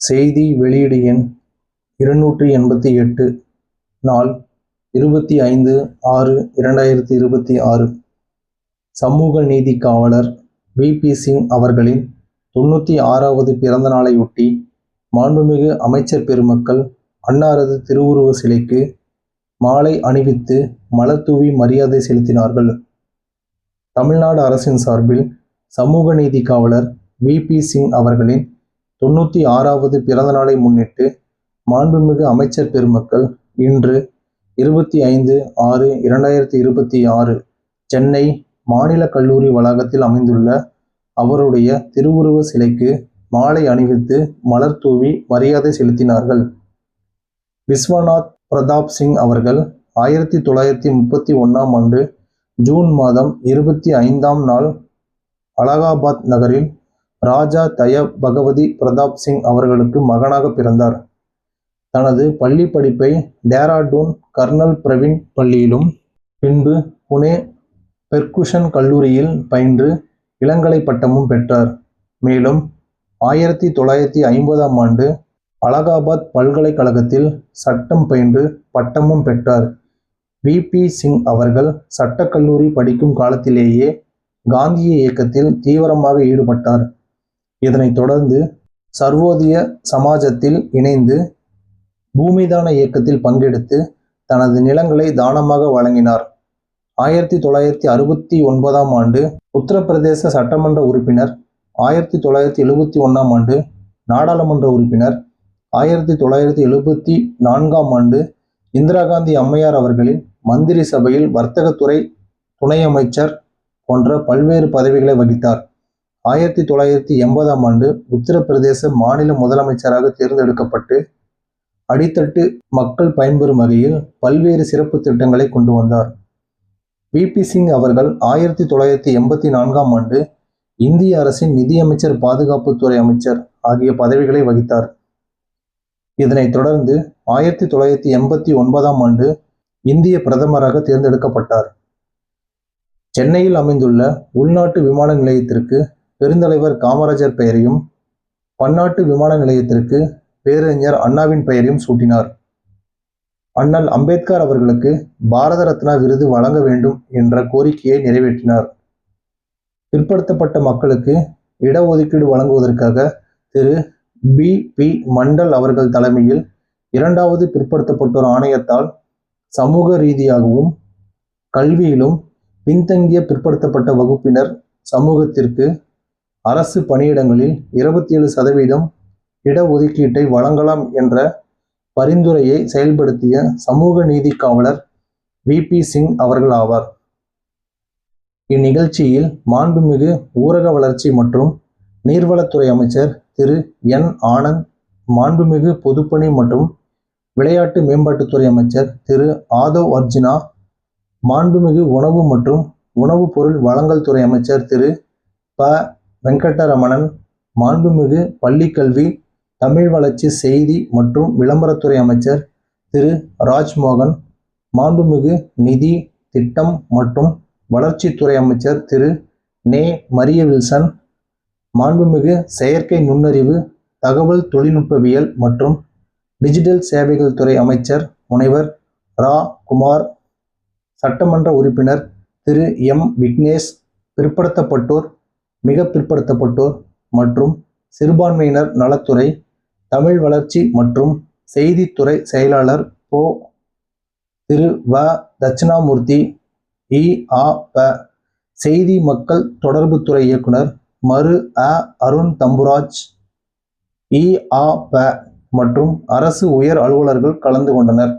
செய்தி வெளியீடு எண் 288 நாள் 25/6/2026. சமூக நீதி காவலர் வி.பி. சிங் அவர்களின் 96வது பிறந்த நாளையொட்டி மாண்புமிகு அமைச்சர் பெருமக்கள் அன்னாரது திருவுருவ சிலைக்கு மாலை அணிவித்து மலர்தூவி மரியாதை செலுத்தினார்கள். தமிழ்நாடு அரசின் சார்பில் சமூக நீதி காவலர் வி.பி. சிங் அவர்களின் 96வது பிறந்த நாளை முன்னிட்டு மாண்புமிகு அமைச்சர் பெருமக்கள் இன்று 25/6/2026 சென்னை மாநில கல்லூரி வளாகத்தில் அமைந்துள்ள அவருடைய திருவுருவ சிலைக்கு மாலை அணிவித்து மலர்தூவி மரியாதை செலுத்தினார்கள். விஸ்வநாத் பிரதாப் சிங் அவர்கள் 1931ஆம் ஆண்டு ஜூன் மாதம் 25ஆம் நாள் அலகாபாத் நகரில் ராஜா தயப் பகவதி பிரதாப் சிங் அவர்களுக்கு மகனாக பிறந்தார். தனது பள்ளி படிப்பை டேராடூன் கர்னல் பிரவீன் பள்ளியிலும் பின்பு புனே பெர்குஷன் கல்லூரியில் பயின்று இளங்கலை பட்டமும் பெற்றார். மேலும் 1950ஆம் ஆண்டு அலகாபாத் பல்கலைக்கழகத்தில் சட்டம் பயின்று பட்டமும் பெற்றார். வி.பி. சிங் அவர்கள் சட்டக்கல்லூரி படிக்கும் காலத்திலேயே காந்திய இயக்கத்தில் தீவிரமாக ஈடுபட்டார். இதனைத் தொடர்ந்து சர்வோதய சமாஜத்தில் இணைந்து பூமிதான இயக்கத்தில் பங்கெடுத்து தனது நிலங்களை தானமாக வழங்கினார். 1969ஆம் ஆண்டு உத்தரப்பிரதேச சட்டமன்ற உறுப்பினர், 1971ஆம் ஆண்டு நாடாளுமன்ற உறுப்பினர், 1974ஆம் ஆண்டு இந்திரா காந்தி அம்மையார் அவர்களின் மந்திரி சபையில் வர்த்தகத்துறை துணை அமைச்சர் போன்ற பல்வேறு பதவிகளை வகித்தார். 1980ஆம் ஆண்டு உத்தரப்பிரதேச மாநில முதலமைச்சராக தேர்ந்தெடுக்கப்பட்டு அடித்தட்டு மக்கள் பயன்பெறும் வகையில் பல்வேறு சிறப்பு திட்டங்களை கொண்டு வந்தார். வி.பி. சிங் அவர்கள் 1984ஆம் ஆண்டு இந்திய அரசின் நிதியமைச்சர், பாதுகாப்புத்துறை அமைச்சர் ஆகிய பதவிகளை வகித்தார். இதனைத் தொடர்ந்து 1989ஆம் ஆண்டு இந்திய பிரதமராக தேர்ந்தெடுக்கப்பட்டார். சென்னையில் அமைந்துள்ள உள்நாட்டு விமான நிலையத்திற்கு பெருந்தலைவர் காமராஜர் பெயரையும், பன்னாட்டு விமான நிலையத்திற்கு பேரறிஞர் அண்ணாவின் பெயரையும் சூட்டினார். அண்ணல் அம்பேத்கர் அவர்களுக்கு பாரத ரத்னா விருது வழங்க வேண்டும் என்ற கோரிக்கையை நிறைவேற்றினார். பிற்படுத்தப்பட்ட மக்களுக்கு இடஒதுக்கீடு வழங்குவதற்காக திரு பி.பி. மண்டல் அவர்கள் தலைமையில் 2வது பிற்படுத்தப்பட்டோர் ஆணையத்தால் சமூக ரீதியாகவும் கல்வியிலும் பின்தங்கிய பிற்படுத்தப்பட்ட வகுப்பினர் சமூகத்திற்கு அரசு பணியிடங்களில் 27% இடஒதுக்கீட்டை வழங்கலாம் என்ற பரிந்துரையை செயல்படுத்திய சமூக நீதி காவலர் வி.பி. சிங் அவர்கள் ஆவார். இந்நிகழ்ச்சியில் மாண்புமிகு ஊரக வளர்ச்சி மற்றும் நீர்வளத்துறை அமைச்சர் திரு என். ஆனந்த், மாண்புமிகு பொதுப்பணி மற்றும் விளையாட்டு மேம்பாட்டுத்துறை அமைச்சர் திரு ஆதவ் அர்ஜுனா, மாண்புமிகு உணவு மற்றும் உணவுப் பொருள் வழங்கல் துறை அமைச்சர் திரு ப. வெங்கடரமணன், மாண்புமிகு பள்ளிக்கல்வி, தமிழ் வளர்ச்சி, செய்தி மற்றும் விளம்பரத்துறை அமைச்சர் திரு ராஜ்மோகன், மாண்புமிகு நிதி, திட்டம் மற்றும் வளர்ச்சித்துறை அமைச்சர் திரு நே. மரியவில்சன், மாண்புமிகு செயற்கை நுண்ணறிவு, தகவல் தொழில்நுட்பவியல் மற்றும் டிஜிட்டல் சேவைகள் துறை அமைச்சர் முனைவர் ரா. குமார், சட்டமன்ற உறுப்பினர் திரு எம். விக்னேஷ், பிற்படுத்தப்பட்டோர், மிக பிற்படுத்தப்பட்டோர் மற்றும் சிறுபான்மையினர் நலத்துறை, தமிழ் வளர்ச்சி மற்றும் செய்தித்துறை செயலாளர் போ. திரு வ. தட்சிணாமூர்த்தி, இ.ஆ.ப. செய்தி மக்கள் தொடர்புத்துறை இயக்குனர் மரு. அ. அருண் தம்புராஜ், இ.ஆ.ப. மற்றும் அரசு உயர் அலுவலர்கள் கலந்து கொண்டனர்.